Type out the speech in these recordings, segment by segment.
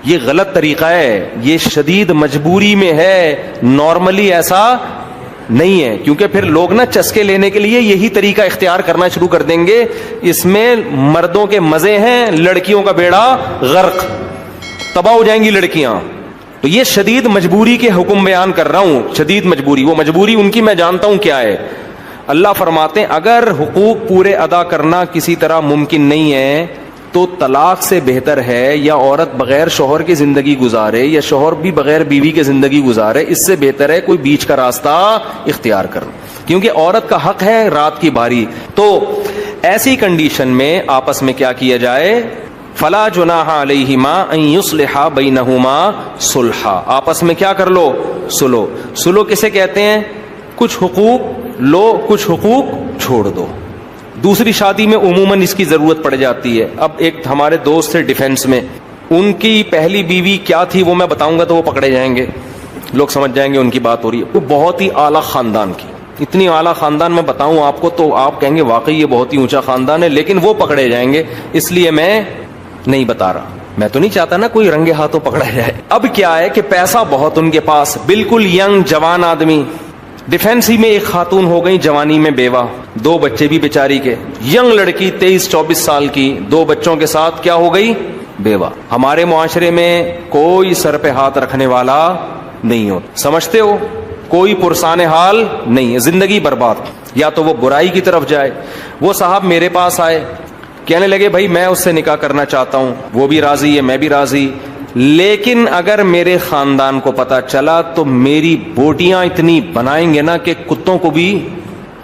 یہ غلط طریقہ ہے, یہ شدید مجبوری میں ہے, نارملی ایسا نہیں ہے. کیونکہ پھر لوگ نا چسکے لینے کے لیے یہی طریقہ اختیار کرنا شروع کر دیں گے. اس میں مردوں کے مزے ہیں, لڑکیوں کا بیڑا غرق, تباہ ہو جائیں گی لڑکیاں. تو یہ شدید مجبوری کے حکم بیان کر رہا ہوں. شدید مجبوری, وہ مجبوری ان کی میں جانتا ہوں کیا ہے. اللہ فرماتے ہیں اگر حقوق پورے ادا کرنا کسی طرح ممکن نہیں ہے تو طلاق سے بہتر ہے, یا عورت بغیر شوہر کی زندگی گزارے یا شوہر بھی بغیر بیوی کی زندگی گزارے, اس سے بہتر ہے کوئی بیچ کا راستہ اختیار کرنا. کیونکہ عورت کا حق ہے رات کی باری. تو ایسی کنڈیشن میں آپس میں کیا کیا جائے, فلا جناح علیہما ان یصلحا بینہما صلحا, آپس میں کیا کر لو, سلو. سلو کسے کہتے ہیں, کچھ حقوق لو کچھ حقوق چھوڑ دو. دوسری شادی میں عموماً اس کی ضرورت پڑ جاتی ہے. اب ایک ہمارے دوست تھے ڈیفنس میں, ان کی پہلی بیوی کیا تھی وہ میں بتاؤں گا تو وہ پکڑے جائیں گے, لوگ سمجھ جائیں گے ان کی بات ہو رہی ہے. وہ بہت ہی اعلیٰ خاندان کی, اتنی اعلیٰ خاندان میں بتاؤں آپ کو تو آپ کہیں گے واقعی یہ بہت ہی اونچا خاندان ہے, لیکن وہ پکڑے جائیں گے, اس لیے میں نہیں بتا رہا. میں تو نہیں چاہتا نا کوئی رنگے ہاتھوں پکڑا جائے. اب کیا ہے کہ پیسہ بہت ان کے پاس, بالکل ینگ جوان آدمی. ڈیفینس ہی میں ایک خاتون ہو گئی جوانی میں بیوہ, 2 بچے بھی بیچاری کے. ینگ لڑکی 23-24 سال کی 2 بچوں کے ساتھ کیا ہو گئی, بیوہ. ہمارے معاشرے میں کوئی سر پہ ہاتھ رکھنے والا نہیں ہو, سمجھتے ہو, کوئی پرسان حال نہیں ہے, زندگی برباد. یا تو وہ برائی کی طرف جائے. وہ صاحب میرے پاس آئے, کہنے لگے بھائی میں اس سے نکاح کرنا چاہتا ہوں, وہ بھی راضی ہے میں بھی راضی, لیکن اگر میرے خاندان کو پتا چلا تو میری بوٹیاں اتنی بنائیں گے نا کہ کتوں کو بھی,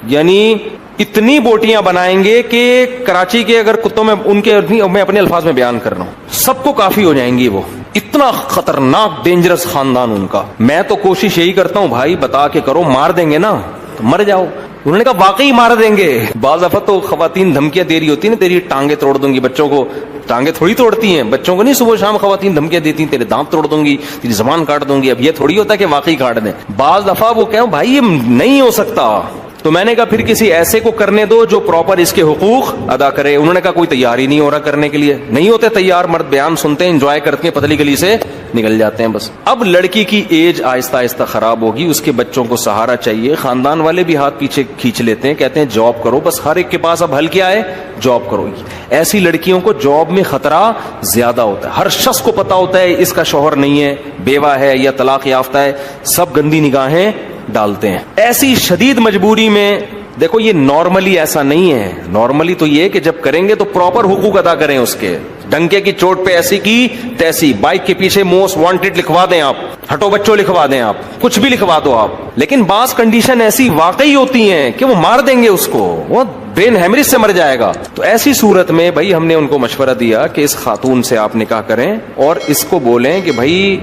یعنی اتنی بوٹیاں بنائیں گے کہ کراچی کے اگر کتوں میں ان کے, میں اپنے الفاظ میں بیان کر رہا ہوں, سب کو کافی ہو جائیں گی. وہ اتنا خطرناک ڈینجرس خاندان ان کا. میں تو کوشش یہی کرتا ہوں بھائی بتا کے کرو, مار دیں گے نا تو مر جاؤ. انہوں نے کہا واقعی مار دیں گے. بعض دفعہ تو خواتین دھمکیاں دے رہی ہوتی ہیں نا, تیری ٹانگیں توڑ دوں گی. بچوں کو ٹانگیں تھوڑی توڑتی ہیں, بچوں کو نہیں صبح شام خواتین دھمکیاں دیتی ہیں تیرے دانت توڑ دوں گی, تیری زبان کاٹ دوں گی. اب یہ تھوڑی ہوتا ہے کہ واقعی کاٹ دیں. بعض دفعہ وہ کہوں بھائی یہ نہیں ہو سکتا, تو میں نے کہا پھر کسی ایسے کو کرنے دو جو پراپر اس کے حقوق ادا کرے. انہوں نے کہا کوئی تیار ہی نہیں ہو رہا کرنے کے لیے. نہیں ہوتے تیار مرد, بیان سنتے ہیں, انجوائے کرتے ہیں, پتلی گلی سے نکل جاتے ہیں بس. اب لڑکی کی ایج آہستہ آہستہ خراب ہوگی, اس کے بچوں کو سہارا چاہیے. خاندان والے بھی ہاتھ پیچھے کھینچ لیتے ہیں, کہتے ہیں جاب کرو. بس ہر ایک کے پاس اب حل کیا ہے, جاب کرو. ایسی لڑکیوں کو جاب میں خطرہ زیادہ ہوتا ہے. ہر شخص کو پتا ہوتا ہے اس کا شوہر نہیں ہے, بیوہ ہے یا طلاق یافتہ ہے, سب گندی نگاہیں ڈالتے ہیں. ایسی شدید مجبوری میں دیکھو یہ نارملی ایسا نہیں ہے. نارملی تو یہ کہ جب کریں گے تو پراپر حقوق ادا کریں اس کے. ڈنکے کی چوٹ پہ ایسی کی تیسی, بائک کے پیچھے موسٹ وانٹیڈ لکھوا دیں آپ, ہٹو بچوں لکھوا دیں آپ, کچھ بھی لکھوا دو آپ. لیکن بعض کنڈیشن ایسی واقعی ہوتی ہیں کہ وہ مار دیں گے اس کو, وہ برین ہیمریج سے مر جائے گا. تو ایسی صورت میں بھائی ہم نے ان کو مشورہ دیا کہ اس خاتون سے آپ نکاح کریں اور اس کو بولیں کہ بھائی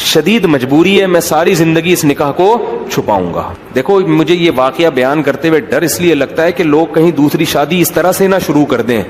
شدید مجبوری ہے, میں ساری زندگی اس نکاح کو چھپاؤں گا. دیکھو مجھے یہ واقعہ بیان کرتے ہوئے ڈر اس لیے لگتا ہے کہ لوگ کہیں دوسری شادی اس طرح سے نہ شروع کر دیں